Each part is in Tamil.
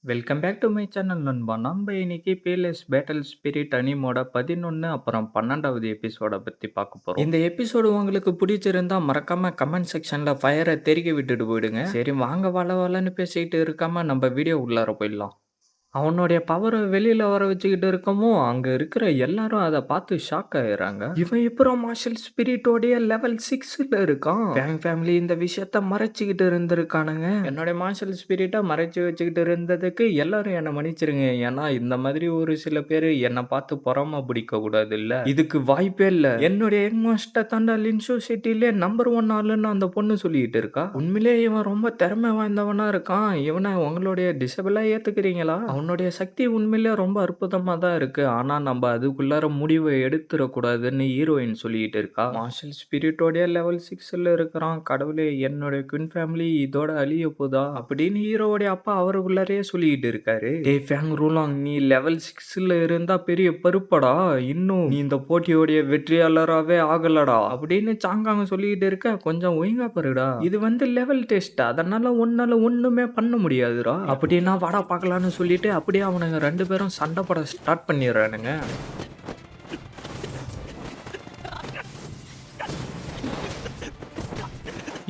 Welcome back to my channel நண்பா. நம்ம இன்னைக்கு பேலஸ் பேட்டல் ஸ்பிரிட் அனிமோட 11 அப்புறம் 12வது எபிசோட பத்தி பார்க்க போறோம். இந்த எபிசோடு உங்களுக்கு பிடிச்சிருந்தா மறக்காம கமெண்ட் செக்ஷன்ல ஃபயரை தெறிக்க விட்டுட்டு போயிடுங்க. சரி வாங்க வள வளன்னு பேசிக்கிட்டு இருக்காம நம்ம வீடியோ உள்ளார போயிடலாம். அவனுடைய பவர வெளியில வர வச்சுக்கிட்டு இருக்கவும், அங்க இருக்கிற எல்லாரும் அத பார்த்து ஷாக் ஆயிடுறாங்க. இவன் எப்புட்றா மார்ஷல் ஸ்பிரிட்டோடைய லெவல் 6ல இருக்கான்? ஃபேங் ஃபேமிலி இந்த விஷயத்த மறைச்சுக்கிட்டு இருந்திருக்கானுங்க. என்னுடைய மார்ஷல் ஸ்பிரிட்ட மறைச்சு வச்சுக்கிட்டு இருந்ததுக்கு எல்லாரும் என்ன மன்னிச்சிருங்க. ஏன்னா இந்த மாதிரி ஒரு சில பேரு என்ன பார்த்து பொறாம பிடிக்க கூடாதுல்ல. இதுக்கு வாய்ப்பே இல்ல. என்னுடைய யங் மாஸ்டர் தாண்டா லின்ஷோ சிட்டிலே நம்பர் 1 ஆளுன்னு அந்த பொண்ணு சொல்லிட்டு இருக்கா. உண்மையிலேயே இவன் ரொம்ப திறமை வாய்ந்தவனா இருக்கான். இவனை உங்களுடைய டிசபிளா ஏத்துக்கிறீங்களா? அவனுடைய சக்தி உண்மையிலே ரொம்ப அற்புதமா தான் இருக்கு. ஆனா நம்ம அதுக்குள்ளார முடிவை எடுத்துறக்கூடாதுன்னு ஹீரோயின் சொல்லிட்டு இருக்கா. மார்ஷல் ஸ்பிரிட்டோடைய லெவல் 6ல இருக்கிறான். கடவுளே என்னோட குயின் ஃபேமிலி இதோட அழிய போதா அப்படின்னு ஹீரோவுடைய அப்பா அவருக்குள்ளாரே சொல்லிட்டு இருக்காரு. டேய் ஃபேங் ரூலாங், நீ லெவல் 6ல இருந்தா பெரிய பருப்படா. இன்னும் நீ இந்த போட்டியோடைய வெற்றியாளராகவே ஆகலடா அப்படின்னு சாங்காங்க சொல்லிட்டு இருக்க. கொஞ்சம் ஒழுங்கா பாருடா. இது லெவல் டெஸ்ட். அதனால உன்னால ஒண்ணுமே பண்ண முடியாதுடா. அப்படின்னா வாடா பார்க்கலான்னு சொல்லிட்டு அப்படியே அவனுங்க 2 பேரும் சண்டை போட ஸ்டார்ட் பண்ணிடுறானுங்க.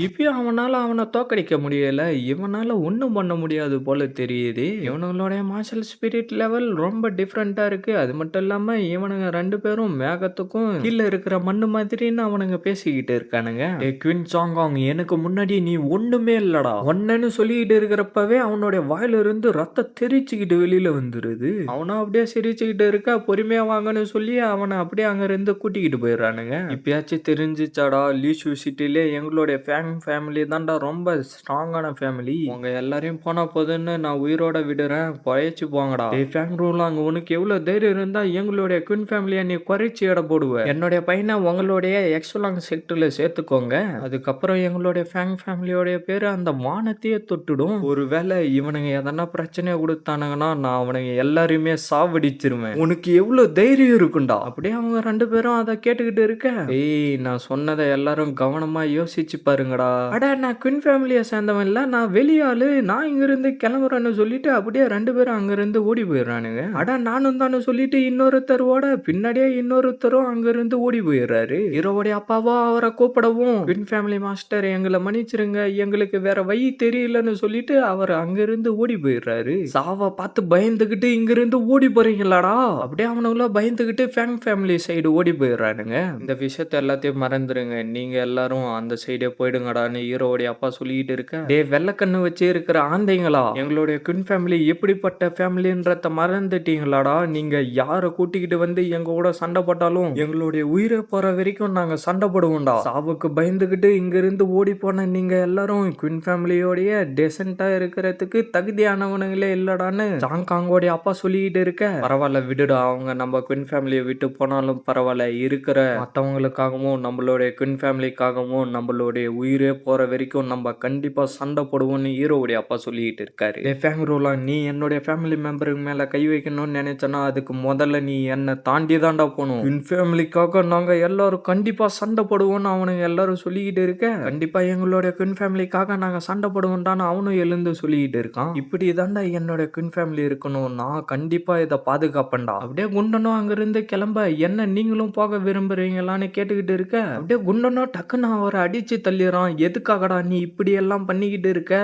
இப்பயும் அவன தோற்கடிக்க முடியல. இவனால ஒண்ணும் பண்ண முடியாது போல தெரியுது. இவனுங்களுடைய மார்ஷல் ஸ்பிரிட் லெவல் ரொம்ப டிஃபரெண்ட்டா இருக்கு. அது மட்டும் இல்லாம இவனுங்க 2 பேரும் மேகத்துக்கும் கீழ இருக்கிற மண்ணு மாதிரின்னு அவனுங்க பேசிக்கிட்டு இருக்கானுங்க. டேய் குயின் சாங்காங், எனக்கு முன்னாடி நீ ஒண்ணுமே இல்லடா. ஒன்னன்னு சொல்லிக்கிட்டு இருக்கிறப்பவே அவனுடைய வாயில இருந்து ரத்தம் தெறிச்சுக்கிட்டு வெளியில வந்துருது. அவனும் அப்படியே சிரிச்சுக்கிட்டு இருக்க. பொறுமையா வாங்கன்னு சொல்லி அவனை அப்படியே அங்க இருந்து கூட்டிக்கிட்டு போயிடுறானுங்க. இப்பயாச்சும் தெரிஞ்சுச்சாடா, லீஷு சிட்டிலே எங்களுடைய ஃபேமிலி தான்டா ரொம்ப ஸ்ட்ராங்கான ஃபேமிலி. உங்க எல்லாரையும் போனா போதுன்னு நான் உயிரோட விடுறேன். பொழைச்சு போங்கடா. டேய் ஃபேங் ரூலாங், உனக்கு எவ்வளவு தைரியம் இருந்தா எங்களுடைய குயின் ஃபேமிலியை நீ குறைச்சி எடை போடுவ. என்னுடைய பையனை உங்களுடைய எக்ஸலாங் செக்டர்ல சேர்த்துக்கோங்க. அதுக்கப்புறம் எங்களுடைய ஃபேங் ஃபேமிலியோடைய பேரு அந்த வானத்தையே தொட்டுடும். ஒருவேளை இவனுங்க எதனா பிரச்சனையை கொடுத்தானுங்கன்னா நான் அவனுங்க எல்லாரையுமே சாவடிச்சிருவேன். உனக்கு எவ்வளவு தைரியம் இருக்குண்டா. அப்படியே அவங்க 2 பேரும் அதை கேட்டுக்கிட்டு இருக்க. ஏய், நான் சொன்னதை எல்லாரும் கவனமா யோசிச்சு பாருங்கடா. அட, நான் குயின் ஃபேமிலியை சேர்ந்தவன் இல்ல, நான் வெளியாளு, நான் இங்கிருந்து கிளம்புறேன்னு சொல்லிட்டு அப்படியே 2 பேரும் அங்கிருந்து ஓடி போயிடுறானுங்க. அட, நானும் தானு சொல்லிட்டு இன்னொருத்தரோட பின்னாடியே இன்னொருத்தரும் அங்கிருந்து ஓடி போயிடுறாரு. ஹீரோவுடைய அப்பாவா அவரை கூப்பிடவும், குயின் ஃபேமிலி மாஸ்டர் எங்களை மன்னிச்சிருங்க, எங்களுக்கு வேற வழி தெரியலன்னு சொல்லிட்டு அவர் அங்கிருந்து ஓடி போயிடுறாரு. சாவ பார்த்து பயந்துகிட்டு இங்கிருந்து ஓடி போறீங்களாடா. அப்படியே அவனுங்கள பயந்துகிட்டு ஃபேங் ஃபேமிலி சைடு ஓடி போயிடுறானுங்க. இந்த விஷயத்த எல்லாத்தையும் மறந்துருங்க, நீங்க எல்லாரும் அந்த சைடே போயிடுங்கடான்னு ஹீரோவுடைய அப்பா சொல்லிட்டு இருக்க. டே வெள்ளக்கண்ணு வச்சு இருக்கிற ஆந்தைங்களா, எங்களுடைய குயின் ஃபேமிலி எப்படிப்பட்ட ஃபேமிலின்றத மறந்துட்டீங்களாடா. நீங்க யாரை கூட்டிக்கிட்டு வந்து எங்க கூட சண்டை போட்டாலும் எங்களுடைய உயிரை போற வரைக்கும் நாங்க சண்டை போடுவோம்டா. சாவுக்கு பயந்துகிட்டு இங்க இருந்து ஓடி போன நீங்க எல்லாரும் குயின் ஃபேமிலியோடைய டெசென்ட்டா இருக்கிறதுக்கு தகுதியானவனுங்களே இல்லடான்னு ஜாங்காங்கோடைய அப்பா சொல்லிட்டு இருக்க. பரவாயில்ல விடுடா, அவங்க நம்ம குயின் ஃபேமிலியை விட்டு போனாலும் பரவாயில்ல, இருக்கிற மற்றவங்களுக்காகவும் நம்மளுடைய குயின் ஃபேமிலிக்காகவும் நம்மளுடைய உயிரே போற வரைக்கும் நம்ம கண்டிப்பா சண்டை போடுவோம்னு ஹீரோவுடைய அப்பா சொல்லிட்டு இருக்காரு. ஃபேங் ரூலாங், நீ என்னுடைய ஃபேமிலி மெம்பருக்கு மேல கை வைக்கணும்னு நினைச்சனா அதுக்கு முதல்ல நீ என்னை தாண்டி தாண்டா போகணும். குயின் ஃபேமிலிக்காக நாங்க எல்லாரும் கண்டிப்பா சண்டை போடுவோம்னு அவனுங்க எல்லாரும் சொல்லிக்கிட்டு இருக்க. கண்டிப்பா எங்களுடைய குயின் ஃபேமிலிக்காக நாங்க சண்டை போடுவோம்டான்னு அவனும் எழுந்து சொல்லிக்கிட்டு இருக்கான். இப்படி தாண்டா என்னோட குயின் ஃபேமிலி இருக்கணும், நான் கண்டிப்பா இதை பாதுகாப்பேன்டா. அப்படியே குண்டனும் அங்கிருந்து கிளம்ப, என்ன நீங்களும் போக விரும்புறீங்களான்னு கேட்டுக்கிட்டு இருக்க. அப்படியே குண்டனும் டக்குன்னு அவரை அடிச்சு தள்ளிடுறான். எதுக்காகடா நீ இப்படி எல்லாம் பண்ணிக்கிட்டு இருக்க?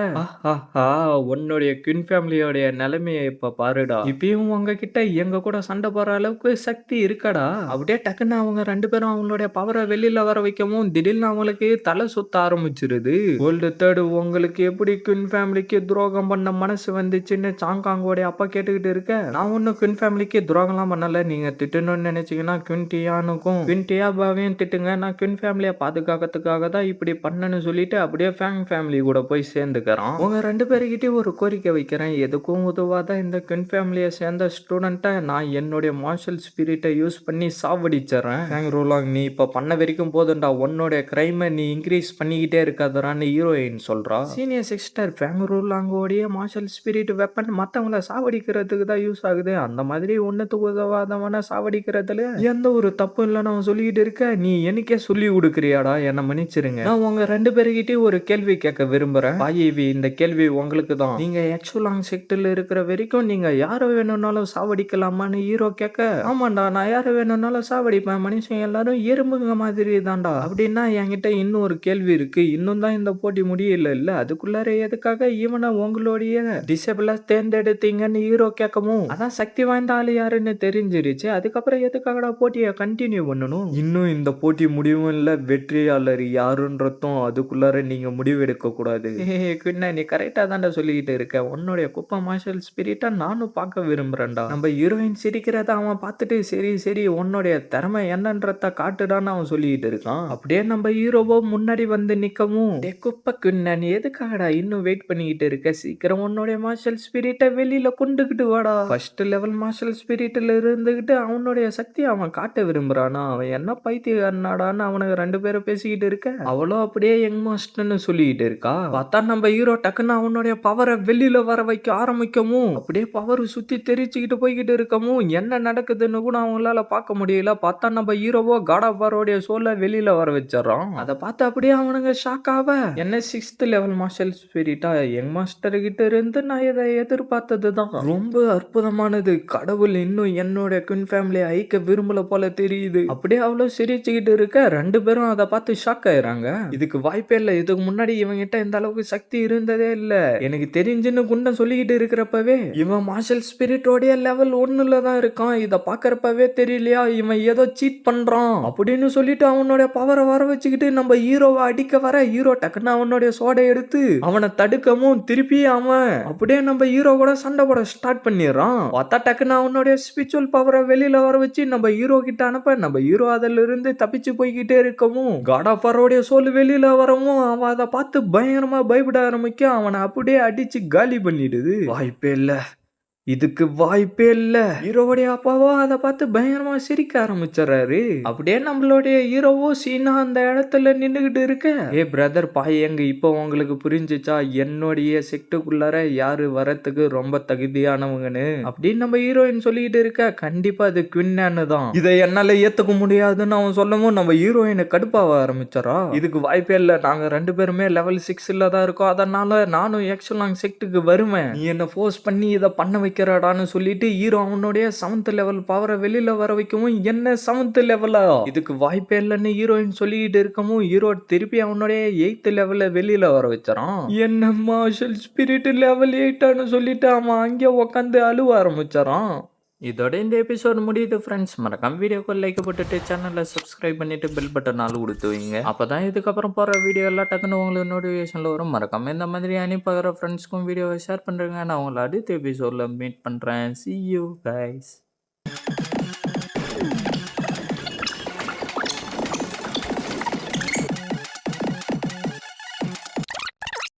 உன்னுடைய குயின் ஃபேமிலியோடைய நிலைமையை இப்ப பாருடா. இப்பயும் உங்ககிட்ட எங்க கூட சண்டை போற அளவுக்கு சக்தி இருக்கடா. அப்படியே டக்குன்னு அவங்க 2 பேரும் அவங்களுடைய பவரை வெளியில வர வைக்கவும் திடீர்னு அவங்களுக்கு தலை சுத்த ஆரம்பிச்சிருது. வேர்ல்டு தேர்ட், உங்களுக்கு எப்படி குயின் ஃபேமிலிக்கு துரோகம் பண்ண மனசு வந்துச்சுன்னு சாங்காங்கோடைய அப்பா கேட்டுக்கிட்டு இருக்க. நான் ஒன்னும் குயின் ஃபேமிலிக்கு துரோகம்லாம் பண்ணல. நீங்க திட்டணும்னு நினைச்சீங்கன்னா குயின் டியானுக்கும் குயின் டியாபாவையும் திட்டுங்க. நான் குயின் ஃபேமிலியை பாதுகாக்கிறதுக்காக தான் இப்படி பண்ணனு சொல்லிட்டு அப்படியே ஃபேங் ஃபேமிலி கூட போய் சேர்ந்துக்கிறான். உங்க 2 பேருக்கிட்டே ஒரு கோரிக்கை வைக்கிறேன். எதுக்கும் உதவாத இந்த குயின் ஃபேமிலியை சேர்ந்த ஸ்டூடெண்ட்டை நான் என்னுடைய மார்ஷல் ஸ்பிரிட்டை யூஸ் பண்ணி சாவடிச்சிடறேன். ஃபேங் ரூலாங், நீ இப்ப பண்ண வரைக்கும் போதும்டா, உன்னோட கிரைமை நீ இன்க்ரீஸ் பண்ணிக்கிட்டே இருக்காதரான்னு ஹீரோயின் சொல்றா. சீனியர் சிஸ்டர், ஃபேங் ரூலாங்கோடைய மார்ஷல் ஸ்பிரிட் வெப்பன் மத்தவங்கள சாவடிக்கிறதுக்கு தான் யூஸ் ஆகுது. அந்த மாதிரி ஒன்னுத்துக்கு உதவாதவன சாவடிக்கிறதுல எந்த ஒரு தப்பு இல்லைன்னு அவன் சொல்லிக்கிட்டு இருக்க. நீ எனக்கே சொல்லி கொடுக்குறியாடா, என்ன மன்னிச்சிருங்க. நான் உங்க 2 பேர்கிட்டயும் ஒரு கேள்வி கேட்க விரும்புறேன். பாயிவி இந்த கேள்வி உங்களுக்கு தான். நீங்க எக்ஸுலாங் செக்ட்ல இருக்கிற வரைக்கும் நீங்க யார வேணும்னாலும் சாவடிக்கலாமான்னு ஹீரோ கேட்க, ஆமாண்டா நான் யார வேணும்னாலும் சாவடிப்பேன். மனுஷங்க எல்லாரும் எறும்புங்க மாதிரி தான்டா. அப்படின்னா என்கிட்ட இன்னும் ஒரு கேள்வி இருக்கு. இன்னும் தான் இந்த போட்டி முடியல அதுக்குள்ளார எதுக்காக இவனை உங்களுடைய டிசேபிளா தேர்ந்தெடுத்தீங்கன்னு ஹீரோ கேட்கவும், அதான் சக்தி வாய்ந்த ஆளு யாருன்னு தெரிஞ்சிருச்சு. அதுக்கப்புறம் எதுக்காகடா போட்டியை கண்டினியூ பண்ணணும்? இன்னும் இந்த போட்டி முடிவும் இல்ல, வெற்றியாளர் யாருன்றதும் அதுக்குள்ளார நீங்க முடிவெடுக்க கூடாது. குயின்னா நீ கரெக்டா தான்டா சொல்லிக்கிட்டு இருக்க. உன்னுடைய குப்பை மார்ஷல் ஸ்பிரிட்டா நானும் பார்க்க விரும்புறேன்டா. நம்ம ஹீரோயின் சிரிக்கிறத அவன் பார்த்துட்டு சரி சரி உன்னுடைய திறமை என்னன்றத காட்டுடான்னு அவன் சொல்லிக்கிட்டு இருக்கான். அப்படியே நம்ம ஹீரோவோ முன்னாடி வந்து நிக்கவும், டே குப்பை குயின்னா நீ எதுக்காகடா இன்னும் வெயிட் பண்ணிக்கிட்டு இருக்க? சீக்கிரம் உன்னுடைய மார்ஷல் ஸ்பிரிட்டை வெளியில கொண்டுகிட்டு வாடா. ஃபர்ஸ்ட் லெவல் மார்ஷல் ஸ்பிரிட்ல இருந்துகிட்டு அவனுடைய சக்தி அவன் காட்ட விரும்புறானா? அவன் என்ன பைத்தியக்காரனாடான்னு அவனுக்கு 2 பேரும் பேசிக்கிட்டு இருக்க, அவளும் அப்படியே யங் மாஸ்டர்னு சொல்லிக்கிட்டு இருக்கா. பார்த்தா நம்ம ஹீரோ டக்குன்னு அவனுடைய பவரை வெளியில வர வைக்க ஆரம்பிக்கவும், அப்படியே பவர் சுத்தி தெரிச்சுக்கிட்டு போய்கிட்டு இருக்கவும் என்ன நடக்குதுன்னு கூட அவங்களால பார்க்க முடியல. பார்த்தா நம்ம ஹீரோவோ காட் ஆஃப் வாரோடைய சோலை வெளியில வர வச்சிடறான். அதை பார்த்து அப்படியே அவனுங்க ஷாக் ஆவ, என்ன 6th லெவல் மார்ஷல் ஸ்பிரிட்டா? யங் மாஸ்டர் கிட்ட இருந்து நான் இதை எதிர்பார்த்தது தான். ரொம்ப அற்புதமானது. கடவுள் இன்னும் என்னோட குயின் ஃபேமிலியை ஐக்க விரும்பல போல தெரியுது. அப்படியே அவ்வளவு சிரிச்சுக்கிட்டு இருக்க 2 பேரும் அதை பார்த்து ஷாக் ஆயிடுறாங்க. இதுக்கு வாய்ப்பே இல்லை. இதுக்கு முன்னாடி இவங்கிட்ட இந்த அளவுக்கு சக்தி இருந்ததே இல்ல. எனக்கு தெரிஞ்சுன்னு குண்டன் சொல்லிக்கிட்டு இருக்கிறப்பவே இவன் மார்ஷல் ஸ்பிரிட்டோடைய லெவல் 1ல தான் இருக்கான். இத பாக்குறப்பவே தெரியலையா இவன் ஏதோ சீட் பண்றான் அப்படின்னு சொல்லிட்டு அவனுடைய பவரை வர வச்சுக்கிட்டு நம்ம ஹீரோவை அடிக்க வர, ஹீரோ டக்குன்னு அவனுடைய சோடை எடுத்து அவனை தடுக்கவும் திருப்பி அவன் அப்படியே நம்ம ஹீரோ கூட சண்டை போட ஸ்டார்ட் பண்ணிடுறான். பார்த்தா டக்குன்னு அவனுடைய ஸ்பிரிச்சுவல் பவரை வெளியில வர வச்சு நம்ம ஹீரோ கிட்ட அனுப்ப, நம்ம ஹீரோ அதுல இருந்து தப்பிச்சு போய்கிட்டே இருக்கவும் காட் ஆஃப் வாரோடைய சோல் வெளியில வரவும் அவன் அதை பார்த்து பயங்கரமா பயப்பட ஆரம்பிக்க அவனை அப்படியே அடிச்சு காலி பண்ணிடுது. வாய்ப்பே இல்ல, இதுக்கு வாய்ப்பே இல்ல. ஹீரோவுடைய அப்பாவோ அதை பார்த்து பயங்கரமா சிரிக்க ஆரம்பிச்சிடறாரு. அப்படியே நம்மளுடைய ஹீரோவோ சீனா அந்த இடத்துல நின்னுகிட்டு இருக்க, ஏ பிரதர் பாய் எங்க இப்போ உங்களுக்கு புரிஞ்சுச்சா என்னுடைய செக்டுக்குள்ளார யாரு வரத்துக்கு ரொம்ப தகுதியானவங்கன்னு அப்படின்னு நம்ம ஹீரோயின் சொல்லிக்கிட்டு இருக்க. கண்டிப்பா அது குயின்னு தான். இதை என்னால ஏத்துக்க முடியாதுன்னு அவன் சொல்லவும் நம்ம ஹீரோயினை கடுப்பாக ஆரம்பிச்சாரா. இதுக்கு வாய்ப்பே இல்ல, நாங்க 2 பேருமே லெவல் 6ல தான் இருக்கோம். அதனால நானும் எக்ஸலாங் செக்டுக்கு வருவேன். நீ என்ன ஃபோர்ஸ் பண்ணி இதை பண்ண வைக்கிறாடான்னு சொல்லிட்டு ஹீரோ அவனுடைய 7th லெவல் பவரை வெளியில வர வைக்கவும், என்ன 7th லெவலா? இதுக்கு வாய்ப்பே இல்லைன்னு ஹீரோயின் சொல்லிட்டு இருக்கவும் ஹீரோ திருப்பி அவனுடைய 8th லெவல்ல வெளியில வர வச்சான். என்ன மார்ஷல் ஸ்பிரிட் லெவல் 8ன்னு சொல்லிட்டு அவன் அங்கே உட்காந்து அழுவ ஆரம்பிச்சாரான். இதோட இந்த எபிசோட் முடியுது ஃப்ரெண்ட்ஸ். மறக்காம வீடியோக்கு லைக் போட்டுட்டு சேனலை சப்ஸ்கிரைப் பண்ணிட்டு பெல் பட்டன் ஆல் கொடுத்து வைங்க. அப்பதான் இதுக்கப்புறம் போற வீடியோ எல்லாம் டக்குன்னு உங்களுக்கு நோட்டிஃபிகேஷன்ல வரும். மறக்காம இந்த மாதிரி அனுப்புகிற ஃப்ரெண்ட்ஸ்க்கும் வீடியோவை ஷேர் பண்றேங்க. நான் உங்களை அடுத்த எபிசோட்ல மீட் பண்றேன். See you guys.